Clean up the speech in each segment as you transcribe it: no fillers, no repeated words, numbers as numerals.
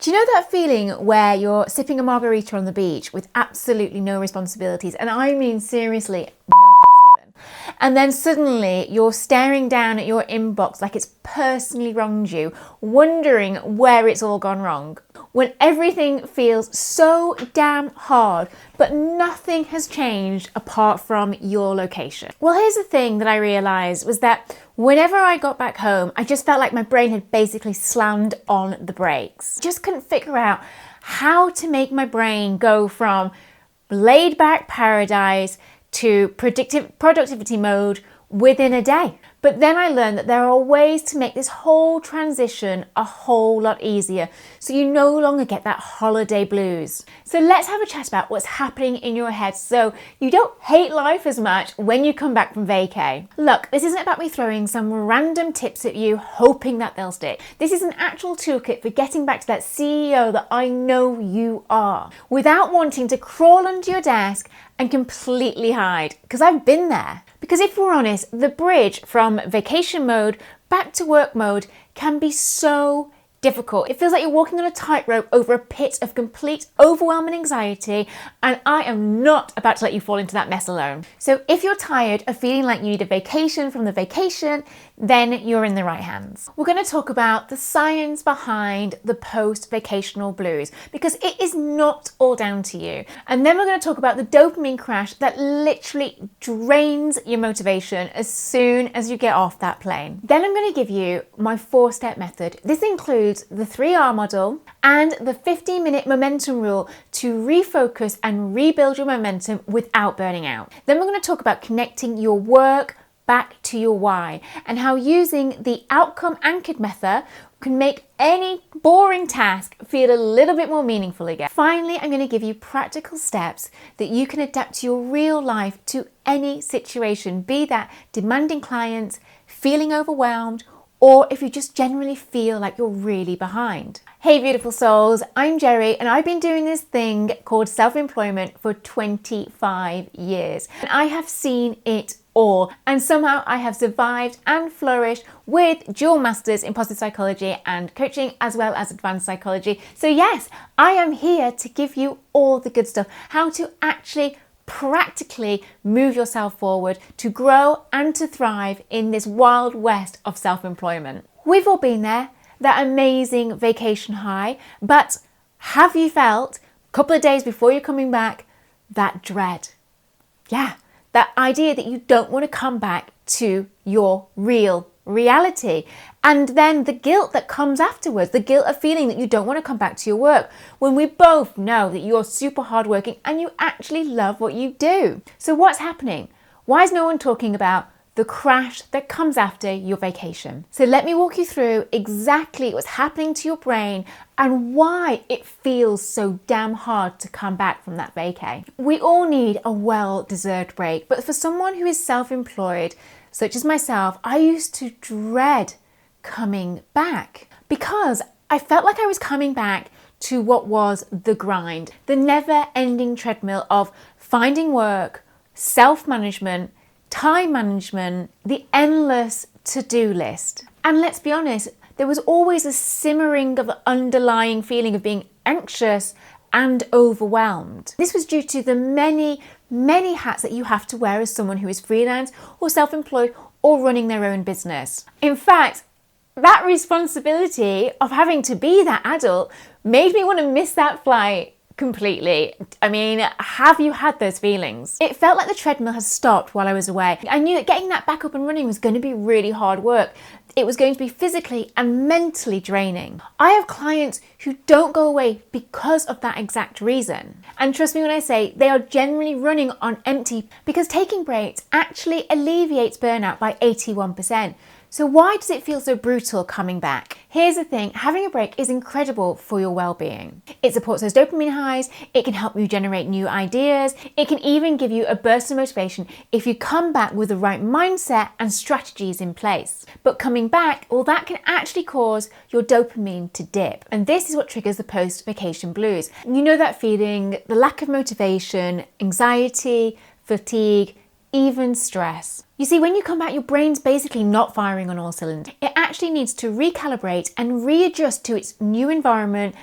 Do you know that feeling where you're sipping a margarita on the beach with absolutely no responsibilities? And I mean seriously, no fucks given. And then suddenly you're staring down at your inbox like it's personally wronged you, wondering where it's all gone wrong. When everything feels so damn hard, but nothing has changed apart from your location. Well, here's the thing that I realized was that whenever I got back home, I just felt like my brain had basically slammed on the brakes. Just couldn't figure out how to make my brain go from laid back paradise to productivity mode within a day. But then I learned that there are ways to make this whole transition a whole lot easier, so you no longer get that holiday blues. So let's have a chat about what's happening in your head so you don't hate life as much when you come back from vacay. Look, this isn't about me throwing some random tips at you hoping that they'll stick. This is an actual toolkit for getting back to that CEO that I know you are, without wanting to crawl under your desk and completely hide, because I've been there. Because if we're honest, the bridge from vacation mode back to work mode can be so difficult. It feels like you're walking on a tightrope over a pit of complete overwhelming anxiety, and I am not about to let you fall into that mess alone. So if you're tired of feeling like you need a vacation from the vacation, then you're in the right hands. We're going to talk about the science behind the post-vacational blues, because it is not all down to you. And then we're going to talk about the dopamine crash that literally drains your motivation as soon as you get off that plane. Then I'm going to give you my 4-step method. This includes the 3R model and the 15-minute momentum rule to refocus and rebuild your momentum without burning out. Then we're going to talk about connecting your work back to your why and how using the outcome anchored method can make any boring task feel a little bit more meaningful again. Finally, I'm going to give you practical steps that you can adapt to your real life to any situation, be that demanding clients, feeling overwhelmed, or if you just generally feel like you're really behind. Hey beautiful souls, I'm Jerry and I've been doing this thing called self-employment for 25 years. And I have seen it all, and somehow I have survived and flourished with dual masters in positive psychology and coaching as well as advanced psychology. So yes, I am here to give you all the good stuff, how to actually practically move yourself forward to grow and to thrive in this wild west of self-employment. We've all been there, that amazing vacation high, but have you felt a couple of days before you're coming back that dread? Yeah, that idea that you don't want to come back to your real reality. And then the guilt that comes afterwards, the guilt of feeling that you don't want to come back to your work when we both know that you're super hardworking and you actually love what you do. So what's happening? Why is no one talking about the crash that comes after your vacation? So let me walk you through exactly what's happening to your brain and why it feels so damn hard to come back from that vacay. We all need a well-deserved break, but for someone who is self-employed, such as myself, I used to dread coming back because I felt like I was coming back to what was the grind, the never-ending treadmill of finding work, self-management, time management, the endless to-do list. And let's be honest, there was always a simmering of the underlying feeling of being anxious and overwhelmed. This was due to the many hats that you have to wear as someone who is freelance or self-employed or running their own business. In fact, that responsibility of having to be that adult made me want to miss that flight completely. I mean, have you had those feelings? It felt like the treadmill had stopped while I was away. I knew that getting that back up and running was going to be really hard work. It was going to be physically and mentally draining. I have clients who don't go away because of that exact reason. And trust me when I say they are generally running on empty, because taking breaks actually alleviates burnout by 81%. So why does it feel so brutal coming back? Here's the thing, having a break is incredible for your well-being. It supports those dopamine highs, it can help you generate new ideas, it can even give you a burst of motivation if you come back with the right mindset and strategies in place. But coming back, well, that can actually cause your dopamine to dip. And this is what triggers the post-vacation blues. You know that feeling, the lack of motivation, anxiety, fatigue, even stress. You see, when you come back, your brain's basically not firing on all cylinders. It actually needs to recalibrate and readjust to its new environment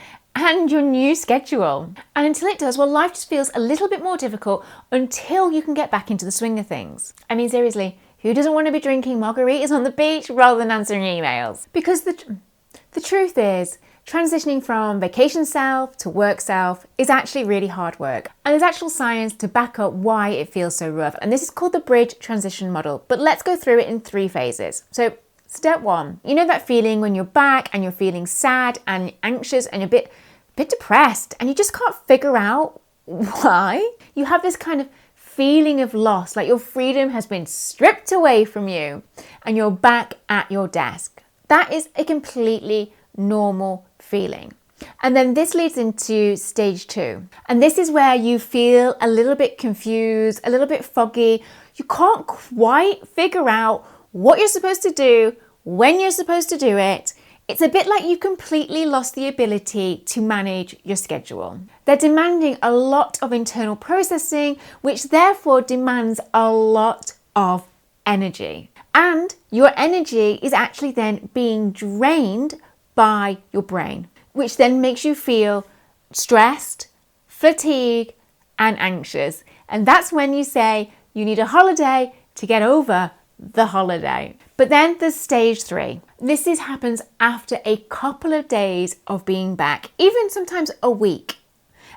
and your new schedule. And until it does, well, life just feels a little bit more difficult until you can get back into the swing of things. I mean, seriously, who doesn't want to be drinking margaritas on the beach rather than answering emails? Because the truth is, transitioning from vacation self to work self is actually really hard work. And there's actual science to back up why it feels so rough. And this is called the bridge transition model. But let's go through it in 3 phases. So step 1, you know that feeling when you're back and you're feeling sad and anxious and you're a bit depressed and you just can't figure out why? You have this kind of feeling of loss, like your freedom has been stripped away from you and you're back at your desk. That is a completely normal feeling. And then this leads into stage 2. And this is where you feel a little bit confused, a little bit foggy. You can't quite figure out what you're supposed to do, when you're supposed to do it. It's a bit like you've completely lost the ability to manage your schedule. They're demanding a lot of internal processing, which therefore demands a lot of energy. And your energy is actually then being drained by your brain, which then makes you feel stressed, fatigued, and anxious. And that's when you say you need a holiday to get over the holiday. But then there's stage 3. This happens after a couple of days of being back, even sometimes a week.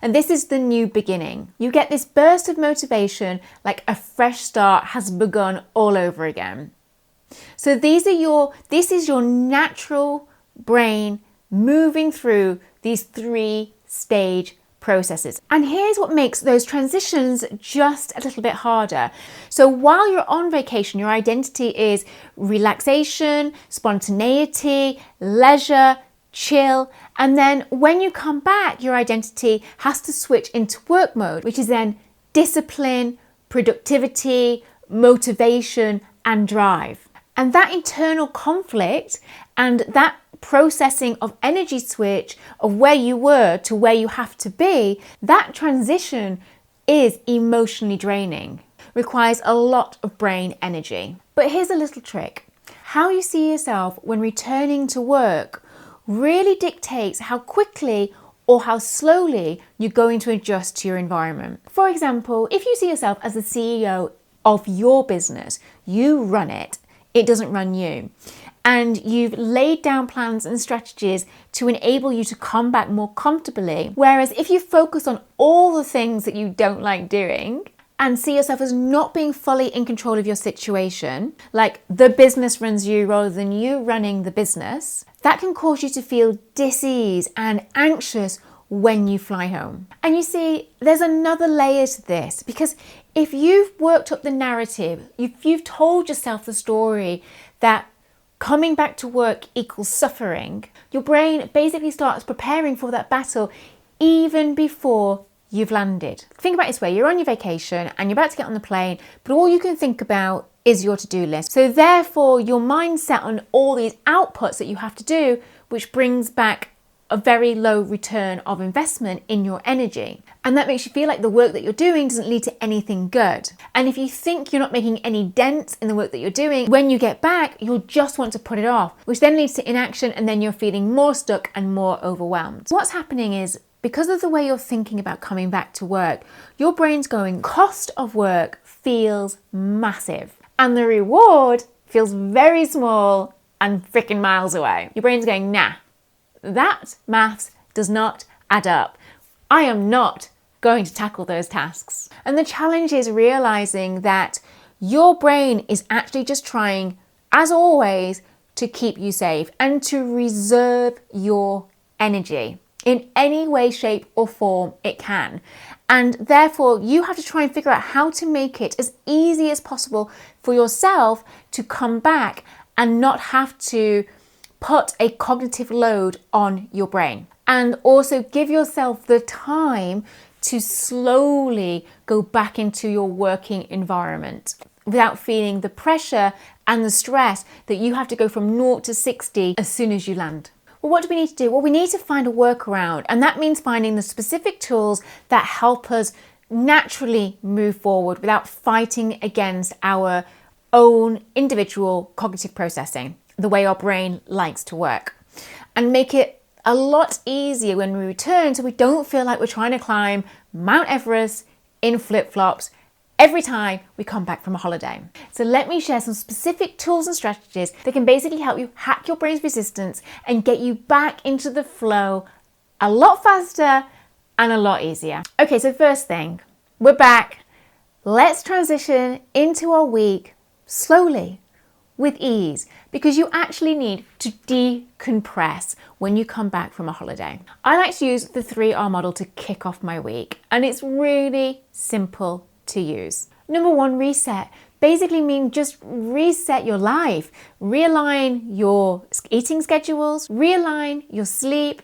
And this is the new beginning. You get this burst of motivation, like a fresh start has begun all over again. So this is your natural brain moving through these 3-stage processes. And here's what makes those transitions just a little bit harder. So while you're on vacation, your identity is relaxation, spontaneity, leisure, chill. And then when you come back, your identity has to switch into work mode, which is then discipline, productivity, motivation, and drive. And that internal conflict and that processing of energy switch of where you were to where you have to be, that transition is emotionally draining, requires a lot of brain energy. But here's a little trick. How you see yourself when returning to work really dictates how quickly or how slowly you're going to adjust to your environment. For example, if you see yourself as the CEO of your business, you run it, it doesn't run you. And you've laid down plans and strategies to enable you to come back more comfortably. Whereas if you focus on all the things that you don't like doing and see yourself as not being fully in control of your situation, like the business runs you rather than you running the business, that can cause you to feel dis-ease and anxious when you fly home. And you see, there's another layer to this, because if you've worked up the narrative, if you've told yourself the story that coming back to work equals suffering, your brain basically starts preparing for that battle even before you've landed. Think about it this way, you're on your vacation and you're about to get on the plane, but all you can think about is your to-do list. So therefore, your mind's set on all these outputs that you have to do, which brings back a very low return of investment in your energy. And that makes you feel like the work that you're doing doesn't lead to anything good. And if you think you're not making any dents in the work that you're doing, when you get back, you'll just want to put it off, which then leads to inaction, and then you're feeling more stuck and more overwhelmed. What's happening is, because of the way you're thinking about coming back to work, your brain's going, cost of work feels massive, and the reward feels very small and freaking miles away. Your brain's going, nah, that maths does not add up. I am not going to tackle those tasks. And the challenge is realizing that your brain is actually just trying, as always, to keep you safe and to reserve your energy in any way, shape, or form it can. And therefore, you have to try and figure out how to make it as easy as possible for yourself to come back and not have to put a cognitive load on your brain. And also give yourself the time to slowly go back into your working environment without feeling the pressure and the stress that you have to go from 0 to 60 as soon as you land. Well, what do we need to do? Well, we need to find a workaround, and that means finding the specific tools that help us naturally move forward without fighting against our own individual cognitive processing, the way our brain likes to work, and make it a lot easier when we return, so we don't feel like we're trying to climb Mount Everest in flip-flops every time we come back from a holiday. So let me share some specific tools and strategies that can basically help you hack your brain's resistance and get you back into the flow a lot faster and a lot easier. Okay, so first thing, we're back. Let's transition into our week slowly, with ease, because you actually need to decompress when you come back from a holiday. I like to use the 3R model to kick off my week, and it's really simple to use. Number one, reset. Basically mean just reset your life. Realign your eating schedules, realign your sleep,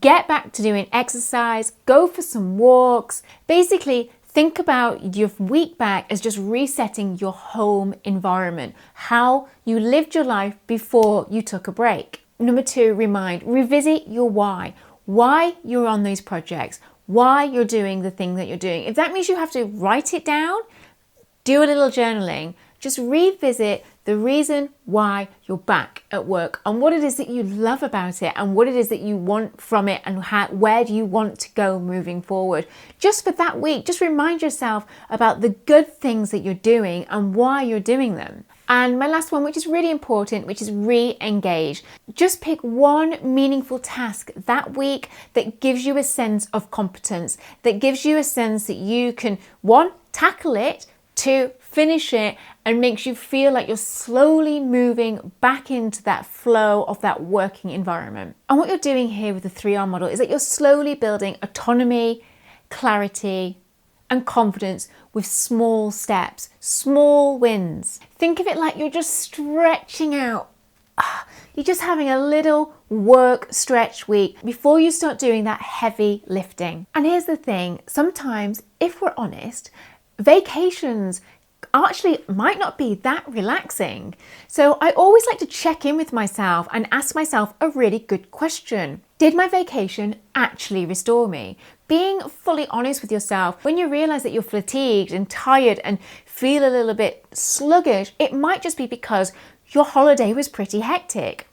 get back to doing exercise, go for some walks. Basically, think about your week back as just resetting your home environment, how you lived your life before you took a break. Number two, revisit your why you're on these projects, why you're doing the thing that you're doing. If that means you have to write it down, do a little journaling. Just revisit the reason why you're back at work and what it is that you love about it and what it is that you want from it and where do you want to go moving forward. Just for that week, just remind yourself about the good things that you're doing and why you're doing them. And my last one, which is really important, which is re-engage. Just pick one meaningful task that week that gives you a sense of competence, that gives you a sense that you can, one, tackle it, two, finish it, and makes you feel like you're slowly moving back into that flow of that working environment. And what you're doing here with the 3R model is that you're slowly building autonomy, clarity, and confidence with small steps, small wins. Think of it like you're just stretching out. You're just having a little work stretch week before you start doing that heavy lifting. And here's the thing, sometimes, if we're honest, vacations actually might not be that relaxing. So I always like to check in with myself and ask myself a really good question. Did my vacation actually restore me? Being fully honest with yourself, when you realize that you're fatigued and tired and feel a little bit sluggish, it might just be because your holiday was pretty hectic.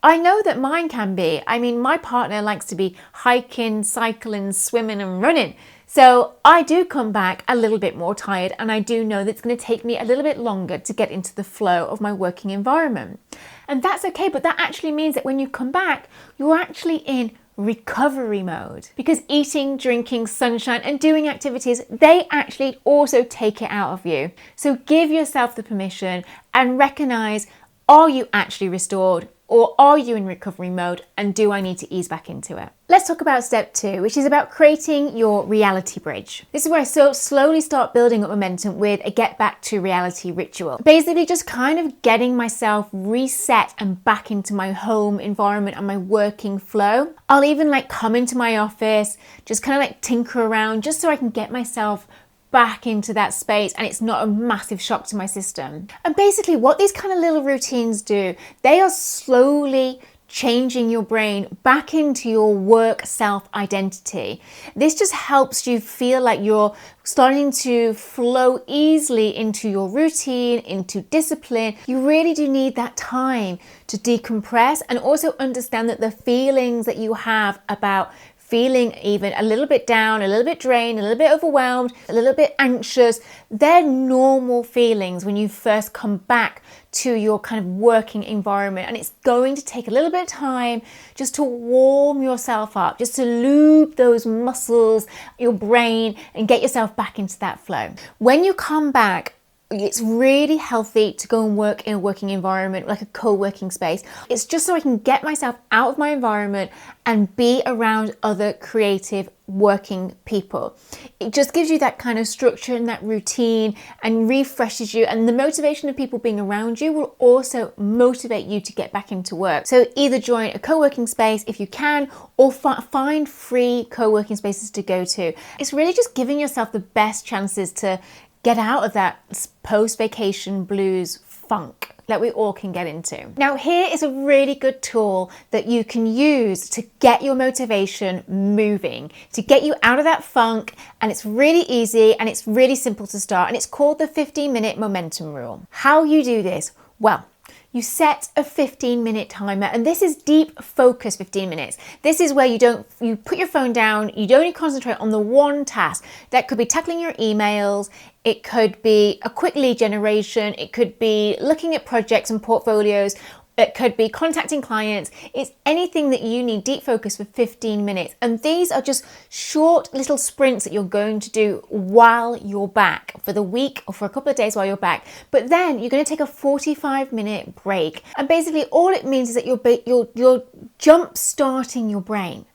I know that mine can be. I mean, my partner likes to be hiking, cycling, swimming and running. So I do come back a little bit more tired, and I do know that it's going to take me a little bit longer to get into the flow of my working environment. And that's okay, but that actually means that when you come back, you're actually in recovery mode, because eating, drinking, sunshine and doing activities, they actually also take it out of you. So give yourself the permission and recognize, are you actually restored? Or are you in recovery mode, and do I need to ease back into it? Let's talk about step 2, which is about creating your reality bridge. This is where I slowly start building up momentum with a get back to reality ritual. Basically just kind of getting myself reset and back into my home environment and my working flow. I'll even come into my office, just kind of tinker around just so I can get myself back into that space and it's not a massive shock to my system. And basically what these kind of little routines do, they are slowly changing your brain back into your work self-identity. This just helps you feel like you're starting to flow easily into your routine, into discipline. You really do need that time to decompress and also understand that the feelings that you have about feeling even a little bit down, a little bit drained, a little bit overwhelmed, a little bit anxious, they're normal feelings when you first come back to your kind of working environment. And it's going to take a little bit of time just to warm yourself up, just to lube those muscles, your brain, and get yourself back into that flow. When you come back, it's really healthy to go and work in a working environment, like a co-working space. It's just so I can get myself out of my environment and be around other creative working people. It just gives you that kind of structure and that routine and refreshes you, and the motivation of people being around you will also motivate you to get back into work. So either join a co-working space if you can, or find free co-working spaces to go to. It's really just giving yourself the best chances to get out of that post-vacation blues funk that we all can get into. Now, here is a really good tool that you can use to get your motivation moving, to get you out of that funk, and it's really easy and it's really simple to start, and it's called the 15-minute momentum rule. How you do this? Well, you set a 15-minute timer, and this is deep focus 15 minutes. This is where you put your phone down, you only concentrate on the one task. That could be tackling your emails, it could be a quick lead generation, it could be looking at projects and portfolios, it could be contacting clients. It's anything that you need deep focus for 15 minutes. And these are just short little sprints that you're going to do while you're back for the week or for a couple of days while you're back. But then you're going to take a 45-minute break. And basically all it means is that you're jump starting your brain.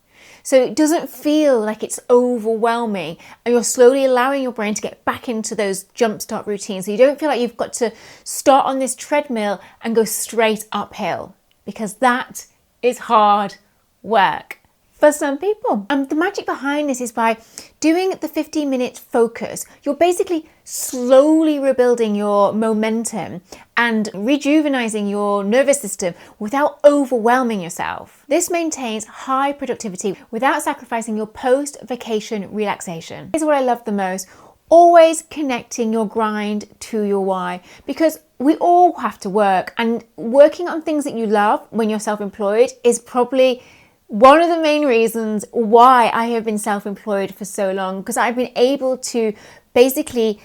So it doesn't feel like it's overwhelming, and you're slowly allowing your brain to get back into those jumpstart routines. So you don't feel like you've got to start on this treadmill and go straight uphill, because that is hard work for some people. And the magic behind this is by doing the 15-minute focus, you're basically slowly rebuilding your momentum and rejuvenating your nervous system without overwhelming yourself. This maintains high productivity without sacrificing your post-vacation relaxation. Here's what I love the most: always connecting your grind to your why, because we all have to work, and working on things that you love when you're self-employed is probably one of the main reasons why I have been self-employed for so long, because I've been able to basically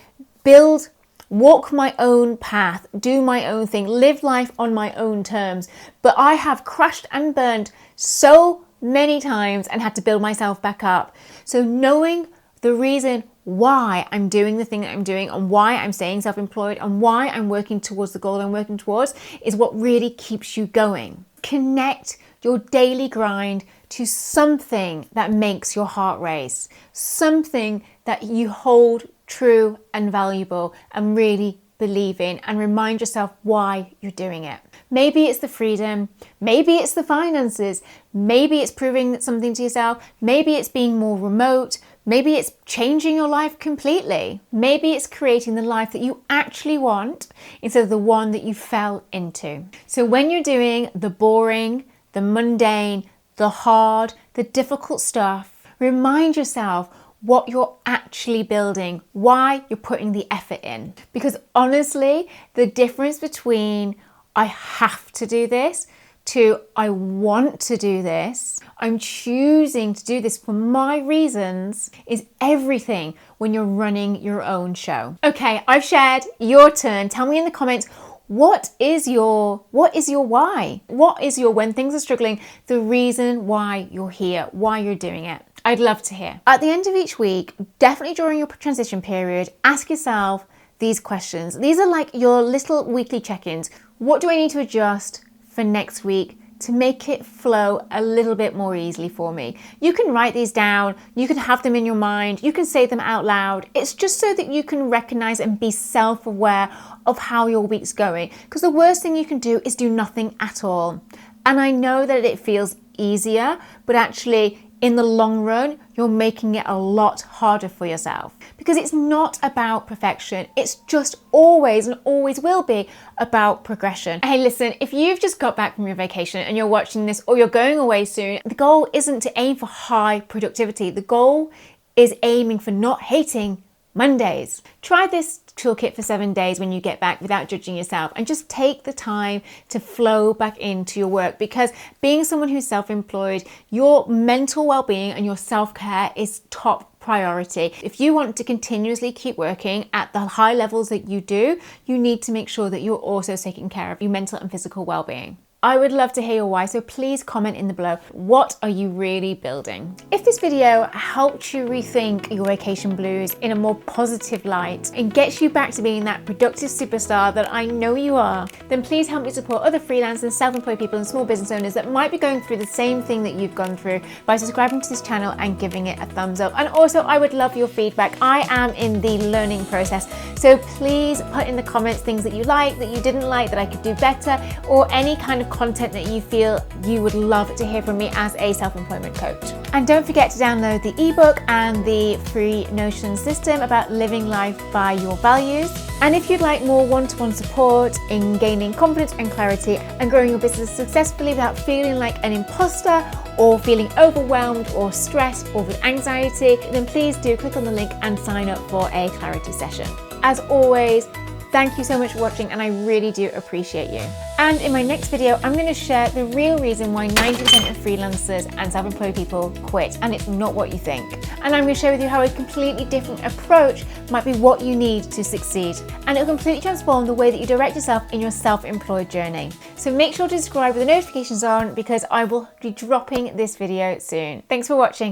walk my own path, do my own thing, live life on my own terms. But I have crashed and burned so many times and had to build myself back up. So knowing the reason why I'm doing the thing that I'm doing, and why I'm staying self-employed, and why I'm working towards the goal I'm working towards, is what really keeps you going. Connect your daily grind to something that makes your heart race, something that you hold true and valuable and really believe in, and remind yourself why you're doing it. Maybe it's the freedom, maybe it's the finances, maybe it's proving something to yourself, maybe it's being more remote, maybe it's changing your life completely, maybe it's creating the life that you actually want instead of the one that you fell into. So when you're doing the boring, the mundane, the hard, the difficult stuff, remind yourself what you're actually building, why you're putting the effort in. Because honestly, the difference between I have to do this to I want to do this, I'm choosing to do this for my reasons, is everything when you're running your own show. Okay, I've shared, your turn. Tell me in the comments, what is your why? What is your, when things are struggling, the reason why you're here, why you're doing it? I'd love to hear. At the end of each week, definitely during your transition period, ask yourself these questions. These are like your little weekly check-ins. What do I need to adjust for next week to make it flow a little bit more easily for me? You can write these down, you can have them in your mind, you can say them out loud. It's just so that you can recognize and be self-aware of how your week's going. Because the worst thing you can do is do nothing at all. And I know that it feels easier, but actually in the long run, you're making it a lot harder for yourself, because it's not about perfection. It's just always and always will be about progression. Hey, listen, if you've just got back from your vacation and you're watching this, or you're going away soon, the goal isn't to aim for high productivity. The goal is aiming for not hating Mondays. Try this toolkit for 7 days when you get back without judging yourself, and just take the time to flow back into your work, because being someone who's self-employed, your mental well-being and your self-care is top priority. If you want to continuously keep working at the high levels that you do, you need to make sure that you're also taking care of your mental and physical well-being. I would love to hear your why, so please comment in the below. What are you really building? If this video helped you rethink your vacation blues in a more positive light and gets you back to being that productive superstar that I know you are, then please help me support other freelancers, self-employed people and small business owners that might be going through the same thing that you've gone through by subscribing to this channel and giving it a thumbs up. And also, I would love your feedback. I am in the learning process, so please put in the comments things that you like, that you didn't like, that I could do better, or any kind of content that you feel you would love to hear from me as a self-employment coach. And don't forget to download the ebook and the free Notion system about living life by your values. And if you'd like more one-to-one support in gaining confidence and clarity and growing your business successfully without feeling like an imposter or feeling overwhelmed or stressed or with anxiety, then please do click on the link and sign up for a clarity session. As always, thank you so much for watching, and I really do appreciate you. And in my next video, I'm going to share the real reason why 90% of freelancers and self-employed people quit, and it's not what you think. And I'm going to share with you how a completely different approach might be what you need to succeed. And it'll completely transform the way that you direct yourself in your self-employed journey. So make sure to subscribe with the notifications on, because I will be dropping this video soon. Thanks for watching.